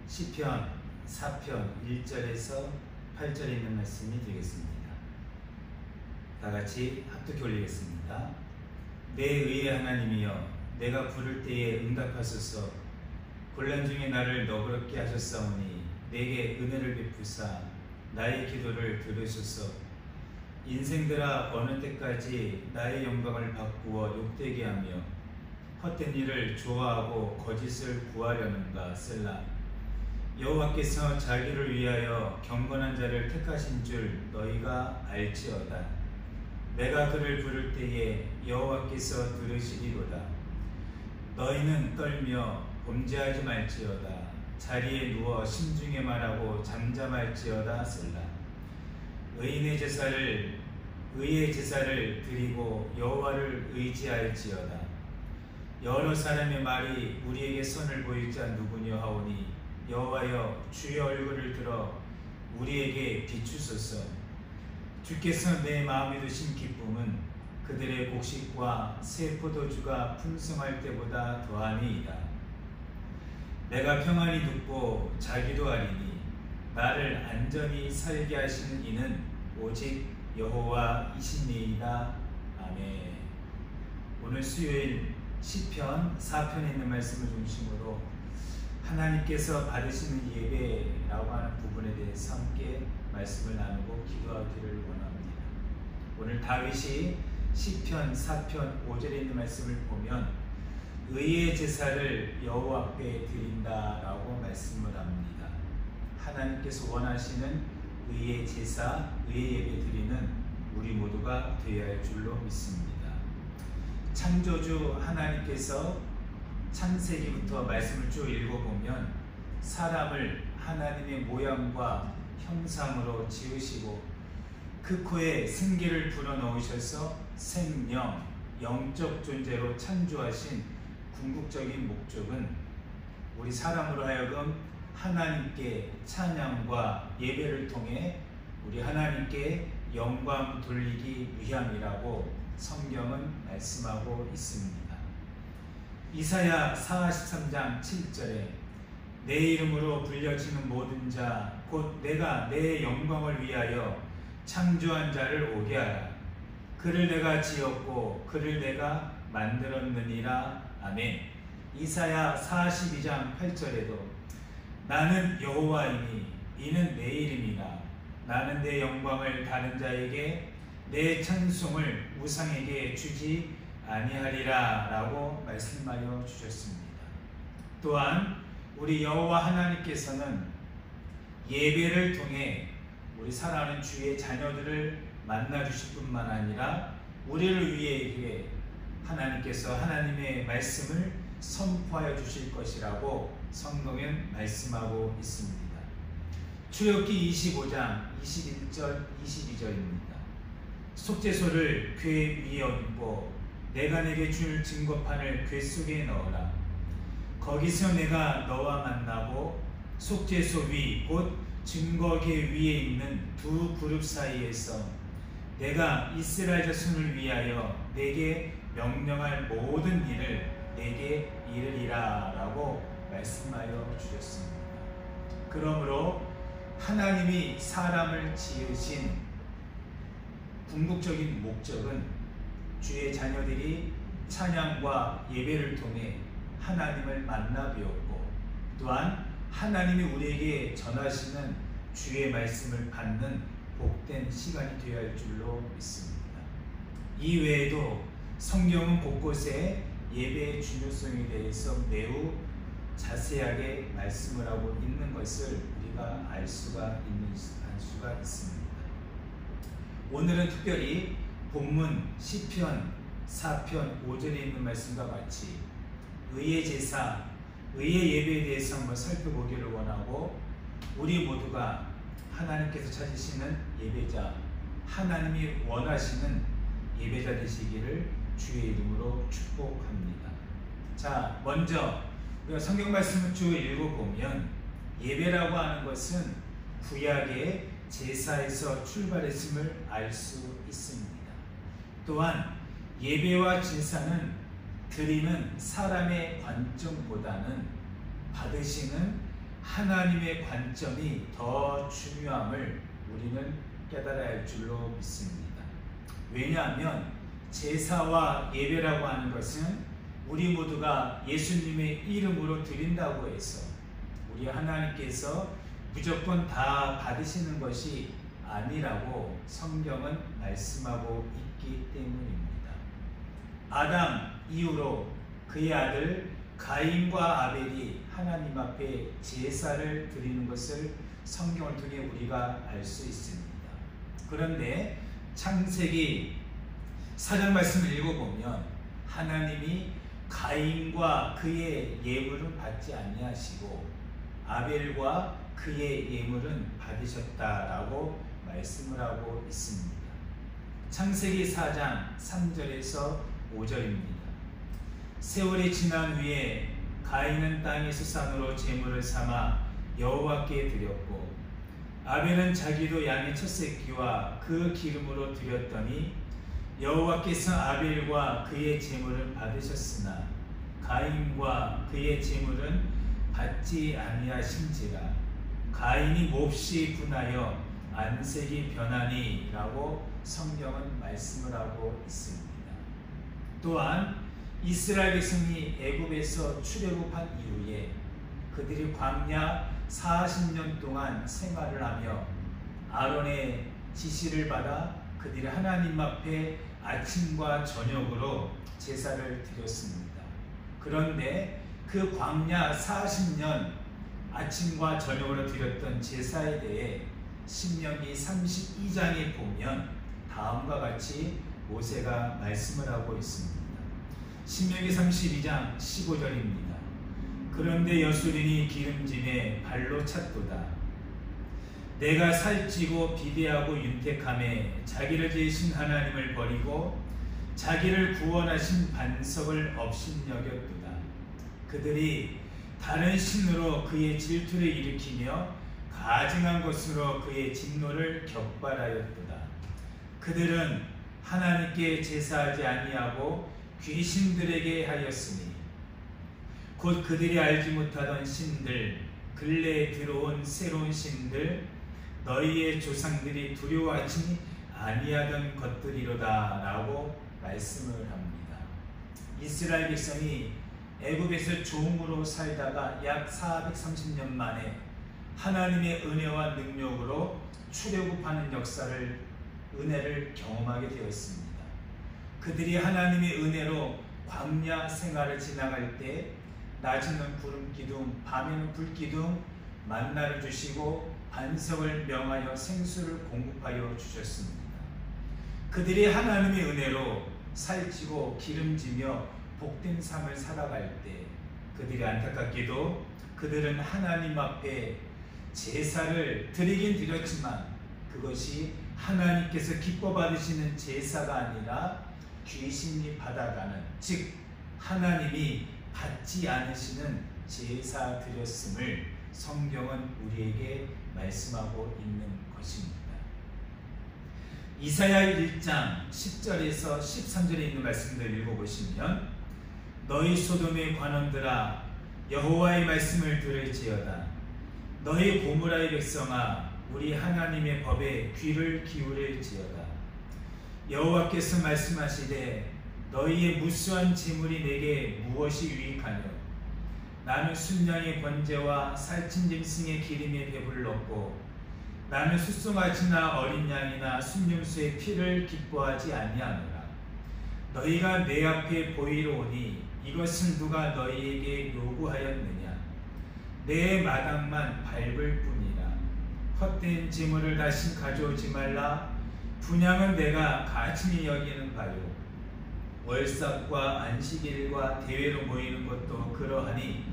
시편 4편 1절에서 8절에 있는 말씀이 되겠습니다. 다같이 합독해 올리겠습니다. 내 의의 하나님이여, 내가 부를 때에 응답하소서. 곤란 중에 나를 너그럽게 하셨사오니 내게 은혜를 베푸사 나의 기도를 들으소서. 인생들아, 어느 때까지 나의 영광을 바꾸어 욕되게 하며 헛된 일을 좋아하고 거짓을 구하려는가. 셀라. 여호와께서 자기를 위하여 경건한 자를 택하신 줄 너희가 알지어다. 내가 그를 부를 때에 여호와께서 들으시리로다. 너희는 떨며 범죄하지 말지어다. 자리에 누워 심중에 말하고 잠잠할지어다. 셀라. 의의 제사를 드리고 여호와를 의지할지어다. 여러 사람의 말이 우리에게 선을 보일 자 누구냐 하오니 여호와여, 주의 얼굴을 들어 우리에게 비추소서. 주께서 내 마음에 두신 기쁨은 그들의 곡식과 새 포도주가 풍성할 때보다 더하니이다. 내가 평안히 눕고 자기도 하리니 나를 안전히 살게 하시는 이는 오직 여호와이시니이다. 아멘. 오늘 수요일 시편 4편에 있는 말씀을 중심으로 하나님께서 받으시는 예배라고 하는 부분에 대해서 함께 말씀을 나누고 기도하기를 원합니다. 오늘 다윗이 시편 4편 5절에 있는 말씀을 보면 의의 제사를 여호와 앞에 드린다라고 말씀을 합니다. 하나님께서 원하시는 의의 제사, 의의 예배 드리는 우리 모두가 되어야 할 줄로 믿습니다. 창조주 하나님께서 창세기부터 말씀을 쭉 읽어보면 사람을 하나님의 모양과 형상으로 지으시고 그 코에 생기를 불어넣으셔서 생명, 영적 존재로 창조하신 궁극적인 목적은 우리 사람으로 하여금 하나님께 찬양과 예배를 통해 우리 하나님께 영광 돌리기 위함이라고 성경은 말씀하고 있습니다. 이사야 43장 7절에 내 이름으로 불려지는 모든 자 곧 내가 내 영광을 위하여 창조한 자를 오게 하라. 그를 내가 지었고 그를 내가 만들었느니라. 아멘. 이사야 42장 8절에도 나는 여호와이니 이는 내 이름이라. 나는 내 영광을 다른 자에게 내 찬송을 우상에게 주지 아니하리라 라고 말씀하여 주셨습니다. 또한 우리 여호와 하나님께서는 예배를 통해 우리 사랑하는 주의 자녀들을 만나 주실 뿐만 아니라 우리를 위해 하나님께서 하나님의 말씀을 선포하여 주실 것이라고 성경은 말씀하고 있습니다. 출애굽기 25장 21절 22절입니다. 속죄소를 궤 위에 얹고 내가 내게 줄 증거판을 궤 속에 넣어라. 거기서 내가 너와 만나고 속죄소 위 곧 증거궤 위에 있는 두 그룹 사이에서 내가 이스라엘 자손을 위하여 내게 명령할 모든 일을 내게 이르리라 라고 말씀하여 주셨습니다. 그러므로 하나님이 사람을 지으신 궁극적인 목적은 주의 자녀들이 찬양과 예배를 통해 하나님을 만나 뵈었고 또한 하나님이 우리에게 전하시는 주의 말씀을 받는 복된 시간이 되어야 할 줄로 믿습니다. 이 외에도 성경은 곳곳에 예배의 중요성에 대해서 매우 자세하게 말씀을 하고 있는 것을 우리가 알 수가 있습니다. 오늘은 특별히 본문 시편 4편 5절에 있는 말씀과 같이 의의 제사, 의의 예배에 대해서 한번 살펴보기를 원하고 우리 모두가 하나님께서 찾으시는 예배자, 하나님이 원하시는 예배자 되시기를 주의 이름으로 축복합니다. 자, 먼저 우리가 성경 말씀을 쭉 읽어보면 예배라고 하는 것은 구약의 제사에서 출발했음을 알 수 있습니다. 또한 예배와 제사는 드리는 사람의 관점보다는 받으시는 하나님의 관점이 더 중요함을 우리는 깨달아야 할 줄로 믿습니다. 왜냐하면 제사와 예배라고 하는 것은 우리 모두가 예수님의 이름으로 드린다고 해서 우리 하나님께서 무조건 다 받으시는 것이 아니라고 성경은 말씀하고 있기 때문입니다. 아담 이후로 그의 아들 가인과 아벨이 하나님 앞에 제사를 드리는 것을 성경을 통해 우리가 알 수 있습니다. 그런데 창세기 4장 말씀을 읽어보면 하나님이 가인과 그의 예물은 받지 아니하시고 아벨과 그의 예물은 받으셨다라고 말씀을 하고 있습니다. 창세기 4장 3절에서 5절입니다. 세월이 지난 후에 가인은 땅의 수산으로 제물을 삼아 여호와께 드렸고 아벨은 자기도 양의 첫 새끼와 그 기름으로 드렸더니 여호와께서 아벨과 그의 제물을 받으셨으나 가인과 그의 제물은 받지 아니하신지라. 가인이 몹시 분하여 안색이 변하니 라고 성경은 말씀을 하고 있습니다. 또한 이스라엘 백성이 애굽에서 출애굽한 이후에 그들이 광야 40년 동안 생활을 하며 아론의 지시를 받아 그들이 하나님 앞에 아침과 저녁으로 제사를 드렸습니다. 그런데 그 광야 40년 아침과 저녁으로 드렸던 제사에 대해 신명기 32장에 보면 다음과 같이 모세가 말씀을 하고 있습니다. 신명기 32장 15절입니다. 그런데 여수린이 기름짐에 발로 찼도다. 내가 살찌고 비대하고 윤택함에 자기를 지으신 하나님을 버리고 자기를 구원하신 반석을 업신여겼도다. 그들이 다른 신으로 그의 질투를 일으키며 가증한 것으로 그의 진노를 격발하였도다. 그들은 하나님께 제사하지 아니하고 귀신들에게 하였으니 곧 그들이 알지 못하던 신들 근래에 들어온 새로운 신들 너희의 조상들이 두려워하지 아니하던 것들이로다 라고 말씀을 합니다. 이스라엘 백성이 애굽에서 종으로 살다가 약 430년 만에 하나님의 은혜와 능력으로 출애굽하는 은혜를 경험하게 되었습니다. 그들이 하나님의 은혜로 광야 생활을 지나갈 때 낮에는 구름 기둥, 밤에는 불 기둥, 만나를 주시고 반석을 명하여 생수를 공급하여 주셨습니다. 그들이 하나님의 은혜로 살찌고 기름지며 복된 삶을 살아갈 때 그들이 안타깝게도 그들은 하나님 앞에 제사를 드리긴 드렸지만 그것이 하나님께서 기뻐 받으시는 제사가 아니라 귀신이 받아가는, 즉 하나님이 받지 않으시는 제사 드렸음을 성경은 우리에게 말씀하고 있는 것입니다. 이사야 1장 10절에서 13절에 있는 말씀들 읽어보시면 너희 소돔의 관원들아 여호와의 말씀을 들을지어다. 너희 고무라의 백성아 우리 하나님의 법에 귀를 기울일지어다. 여호와께서 말씀하시되 너희의 무수한 재물이 내게 무엇이 유익하뇨? 나는 순양의 번제와 살찐 짐승의 기름에 배불렀고 나는 숫송아지나 어린 양이나 순념수의 피를 기뻐하지 아니하노라. 너희가 내 앞에 보이러 오니 이것을 누가 너희에게 요구하였느냐? 내 마당만 밟을 뿐이라. 헛된 재물을 다시 가져오지 말라. 분향은 내가 가증히 여기는 바요. 월삭과 안식일과 대회로 모이는 것도 그러하니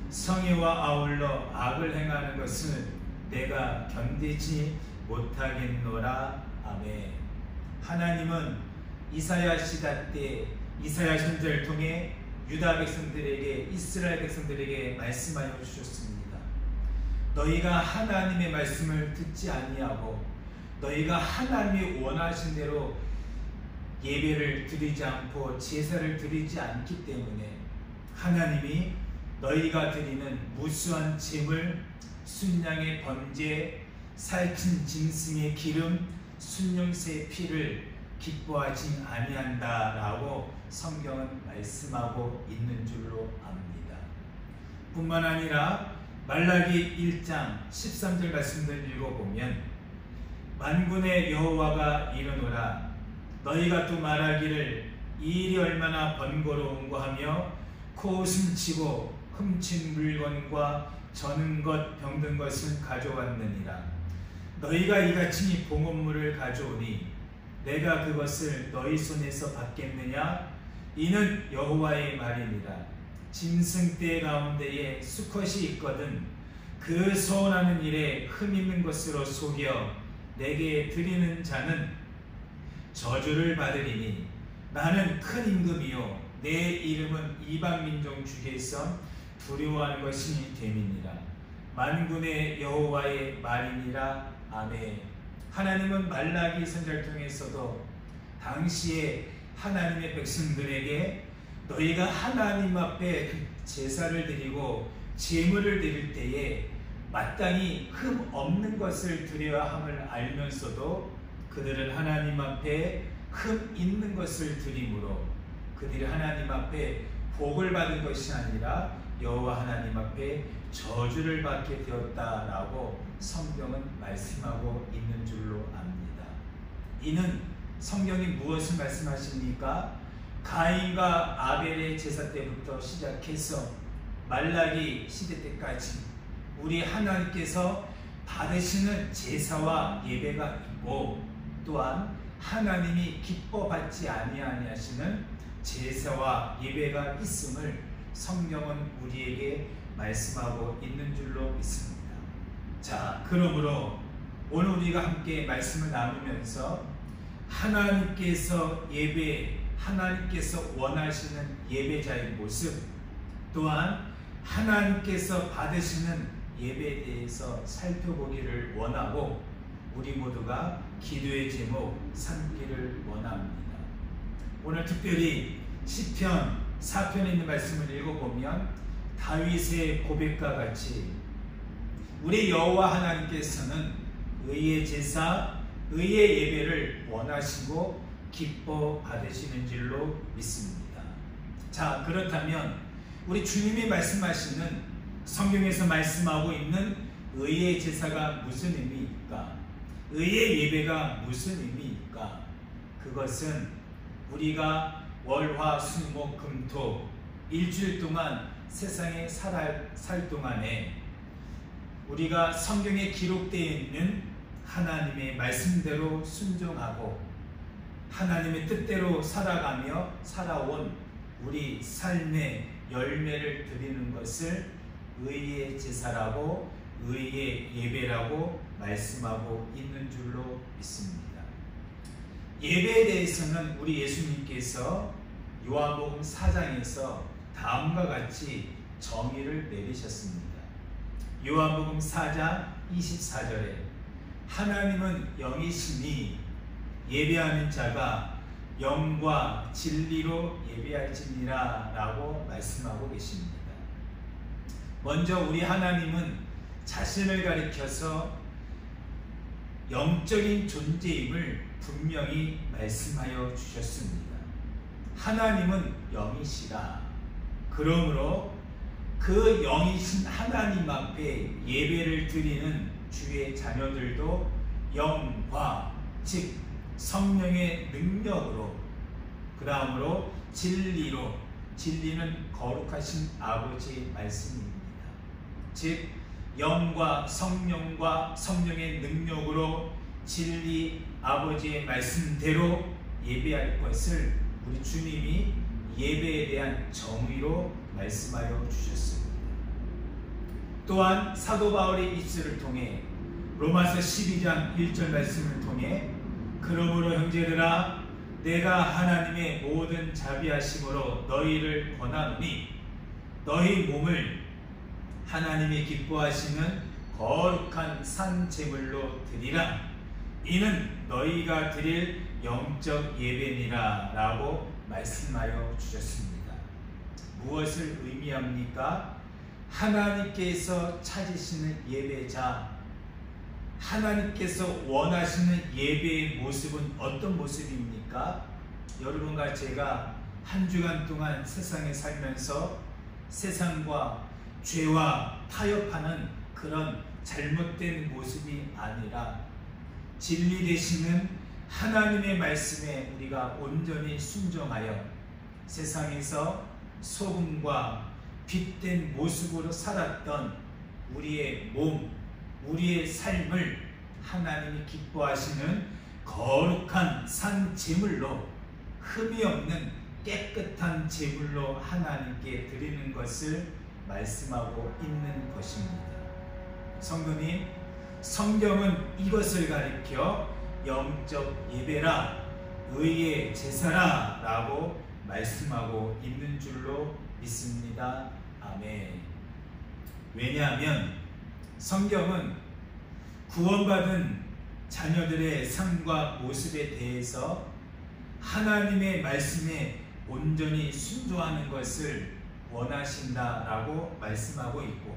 성회와 아울러 악을 행하는 것을 내가 견디지 못하겠노라. 아멘. 하나님은 이사야 시대 때 이사야 선지자를 통해 유다 백성들에게, 이스라엘 백성들에게 말씀하여 주셨습니다. 너희가 하나님의 말씀을 듣지 아니하고 너희가 하나님이 원하신 대로 예배를 드리지 않고 제사를 드리지 않기 때문에 하나님이 너희가 드리는 무수한 짐을 순양의 번제, 살찐 짐승의 기름, 순용새의 피를 기뻐하지 아니한다라고 성경은 말씀하고 있는 줄로 압니다. 뿐만 아니라 말라기 1장 13절 말씀을 읽어보면 만군의 여호와가 이르노라 너희가 또 말하기를 이 일이 얼마나 번거로운가 하며 코웃음 치고 훔친 물건과 저는 것 병든 것을 가져왔느니라. 너희가 이같이 봉헌물을 가져오니 내가 그것을 너희 손에서 받겠느냐? 이는 여호와의 말이니라. 짐승떼 가운데에 수컷이 있거든 그 소원하는 일에 흠 있는 것으로 속여 내게 드리는 자는 저주를 받으리니 나는 큰 임금이요 내 이름은 이방민족 중에서 두려워하는 것이 됨이니라. 만군의 여호와의 말이니라. 아멘. 하나님은 말라기 선지자를 통해서도 당시에 하나님의 백성들에게 너희가 하나님 앞에 제사를 드리고 제물을 드릴 때에 마땅히 흠 없는 것을 드려야 함을 알면서도 그들은 하나님 앞에 흠 있는 것을 드림으로 그들이 하나님 앞에 복을 받은 것이 아니라 여호와 하나님 앞에 저주를 받게 되었다라고 성경은 말씀하고 있는 줄로 압니다. 이는 성경이 무엇을 말씀하십니까? 가인과 아벨의 제사 때부터 시작해서 말라기 시대 때까지 우리 하나님께서 받으시는 제사와 예배가 있고 또한 하나님이 기뻐받지 아니하시는 제사와 예배가 있음을 성경은 우리에게 말씀하고 있는 줄로 믿습니다. 자, 그러므로 오늘 우리가 함께 말씀을 나누면서 하나님께서 원하시는 예배자의 모습 또한 하나님께서 받으시는 예배에 대해서 살펴보기를 원하고 우리 모두가 기도의 제목 삼기를 원합니다. 오늘 특별히 시편 4편에 있는 말씀을 읽어보면 다윗의 고백과 같이 우리 여호와 하나님께서는 의의 제사, 의의 예배를 원하시고 기뻐 받으시는 줄로 믿습니다. 자, 그렇다면 우리 주님이 말씀하시는 성경에서 말씀하고 있는 의의 제사가 무슨 의미입니까? 의의 예배가 무슨 의미입니까? 그것은 우리가 월, 화, 수, 목, 금, 토 일주일 동안 세상에 살 동안에 우리가 성경에 기록되어 있는 하나님의 말씀대로 순종하고 하나님의 뜻대로 살아가며 살아온 우리 삶의 열매를 드리는 것을 의의 제사라고 의의 예배라고 말씀하고 있는 줄로 믿습니다. 예배에 대해서는 우리 예수님께서 요한복음 4장에서 다음과 같이 정의를 내리셨습니다. 요한복음 4장 24절에 하나님은 영이시니 예배하는 자가 영과 진리로 예배할지니라 라고 말씀하고 계십니다. 먼저 우리 하나님은 자신을 가리켜서 영적인 존재임을 분명히 말씀하여 주셨습니다. 하나님은 영이시라. 그러므로 그 영이신 하나님 앞에 예배를 드리는 주의 자녀들도 영과 즉 성령의 능력으로 그 다음으로 진리로 진리는 거룩하신 아버지의 말씀입니다. 즉 영과 성령의 능력으로 진리 아버지의 말씀대로 예배할 것을 우리 주님이 예배에 대한 정의로 말씀하여 주셨습니다. 또한 사도 바울의 입술을 통해 로마서 12장 1절 말씀을 통해 그러므로 형제들아 내가 하나님의 모든 자비하심으로 너희를 권하노니 너희 몸을 하나님이 기뻐하시는 거룩한 산 제물로 드리라. 이는 너희가 드릴 영적 예배니라 라고 말씀하여 주셨습니다. 무엇을 의미합니까? 하나님께서 찾으시는 예배자, 하나님께서 원하시는 예배의 모습은 어떤 모습입니까? 여러분과 제가 한 주간 동안 세상에 살면서 세상과 죄와 타협하는 그런 잘못된 모습이 아니라 진리 되시는 하나님의 말씀에 우리가 온전히 순종하여 세상에서 소금과 빛된 모습으로 살았던 우리의 몸, 우리의 삶을 하나님이 기뻐하시는 거룩한 산 제물로, 흠이 없는 깨끗한 제물로 하나님께 드리는 것을 말씀하고 있는 것입니다. 성도님, 성경은 이것을 가리켜 영적 예배라, 의의 제사라 라고 말씀하고 있는 줄로 믿습니다. 아멘. 왜냐하면 성경은 구원받은 자녀들의 삶과 모습에 대해서 하나님의 말씀에 온전히 순종하는 것을 원하신다라고 말씀하고 있고,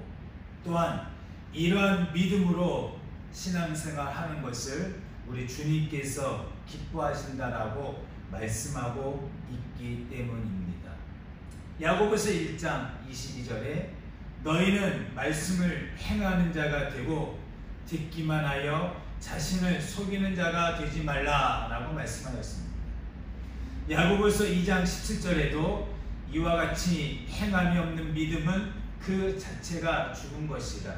또한 이러한 믿음으로 신앙생활하는 것을 우리 주님께서 기뻐하신다라고 말씀하고 있기 때문입니다. 야고보서 1장 22절에 너희는 말씀을 행하는 자가 되고 듣기만 하여 자신을 속이는 자가 되지 말라라고 말씀하였습니다. 야고보서 2장 17절에도 이와 같이 행함이 없는 믿음은 그 자체가 죽은 것이라.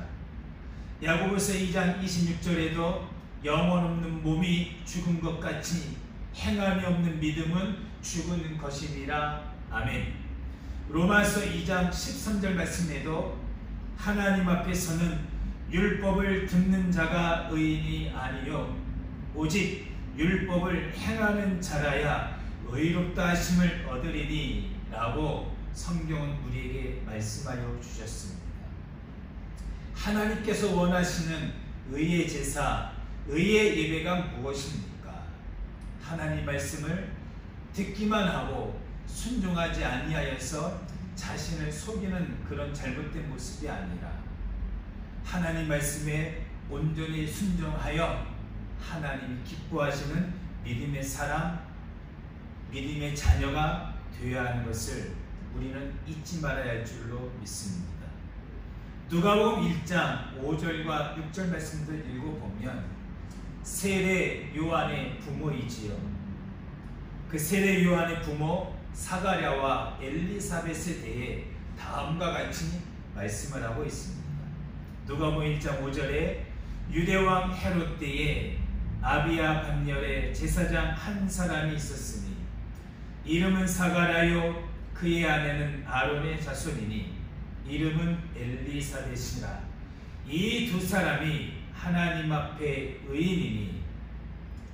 야고보서 2장 26절에도 영혼 없는 몸이 죽은 것 같이 행함이 없는 믿음은 죽은 것이니라. 아멘. 로마서 2장 13절 말씀에도 하나님 앞에서는 율법을 듣는 자가 의인이 아니요 오직 율법을 행하는 자라야 의롭다 하심을 얻으리니 라고 성경은 우리에게 말씀하여 주셨습니다. 하나님께서 원하시는 의의 제사, 의의 예배가 무엇입니까? 하나님 말씀을 듣기만 하고 순종하지 아니하여서 자신을 속이는 그런 잘못된 모습이 아니라 하나님 말씀에 온전히 순종하여 하나님이 기뻐하시는 믿음의 사람, 믿음의 자녀가 되어야 하는 것을 우리는 잊지 말아야 할 줄로 믿습니다. 누가복음 1장 5절과 6절 말씀들 읽어보면 세례 요한의 부모이지요. 그 세례 요한의 부모 사가랴와 엘리사벳에 대해 다음과 같이 말씀을 하고 있습니다. 누가복음 1장 5절에 유대왕 헤롯 때에 아비야 반열에 제사장 한 사람이 있었으니 이름은 사가랴요 그의 아내는 아론의 자손이니 이름은 엘리사벳이라. 이 두 사람이 하나님 앞에 의인이니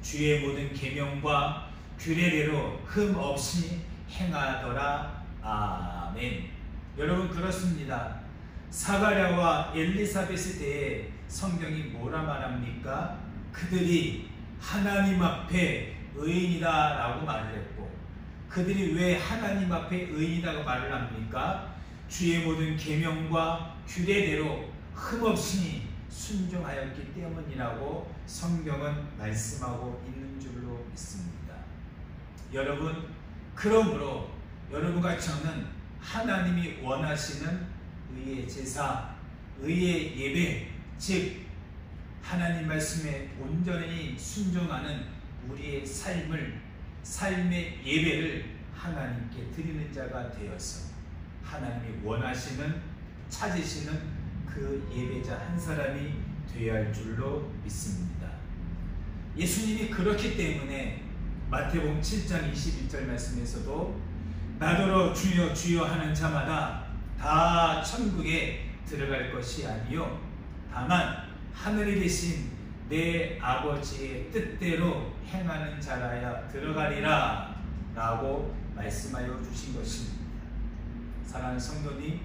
주의 모든 계명과 규례대로 흠 없이 행하더라. 아멘. 여러분, 그렇습니다. 사가랴와 엘리사벳에 대해 성경이 뭐라 말합니까? 그들이 하나님 앞에 의인이다 라고 말을 했고, 그들이 왜 하나님 앞에 의인이라고 말을 합니까? 주의 모든 계명과 규례대로 흠없이 순종하였기 때문이라고 성경은 말씀하고 있는 줄로 믿습니다. 여러분, 그러므로 여러분과 저는 하나님이 원하시는 의의 제사, 의의 예배, 즉 하나님 말씀에 온전히 순종하는 우리의 삶의 예배를 하나님께 드리는 자가 되어서 하나님이 원하시는, 찾으시는 그 예배자 한 사람이 되어야 할 줄로 믿습니다. 예수님이 그렇기 때문에 마태복음 7장 21절 말씀에서도 나더러 주여 주여 하는 자마다 다 천국에 들어갈 것이 아니요 다만 하늘에 계신 내 아버지의 뜻대로 행하는 자라야 들어가리라 라고 말씀하여 주신 것입니다. 사랑하는 성도님,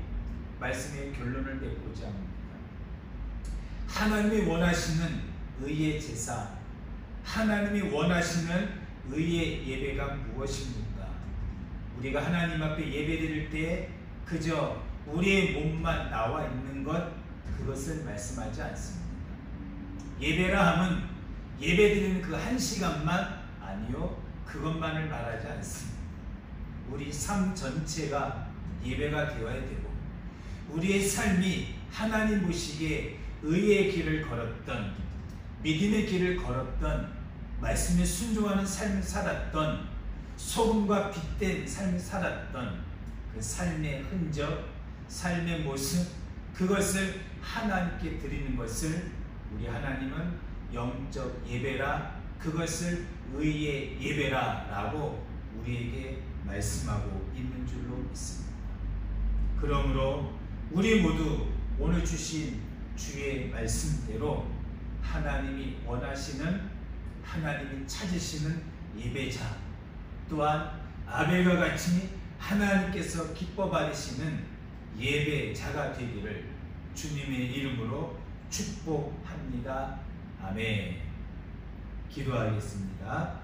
말씀의 결론을 맺고자 합니다. 하나님이 원하시는 의의 제사, 하나님이 원하시는 의의 예배가 무엇입니까? 우리가 하나님 앞에 예배드릴 때 그저 우리의 몸만 나와 있는 것, 그것을 말씀하지 않습니다. 예배라 함은 예배드리는 그 한 시간만 아니요, 그것만을 말하지 않습니다. 우리 삶 전체가 예배가 되어야 되고, 우리의 삶이 하나님 보시기에 의의 길을 걸었던, 믿음의 길을 걸었던, 말씀에 순종하는 삶을 살았던, 소금과 빛된 삶을 살았던 그 삶의 흔적, 삶의 모습, 그것을 하나님께 드리는 것을 우리 하나님은 영적 예배라, 그것을 의의 예배라 라고 우리에게 말씀하고 있는 줄로 믿습니다. 그러므로 우리 모두 오늘 주신 주의 말씀대로 하나님이 원하시는, 하나님이 찾으시는 예배자, 또한 아벨과 같이 하나님께서 기뻐 받으시는 예배자가 되기를 주님의 이름으로 축복합니다. 아멘. 기도하겠습니다.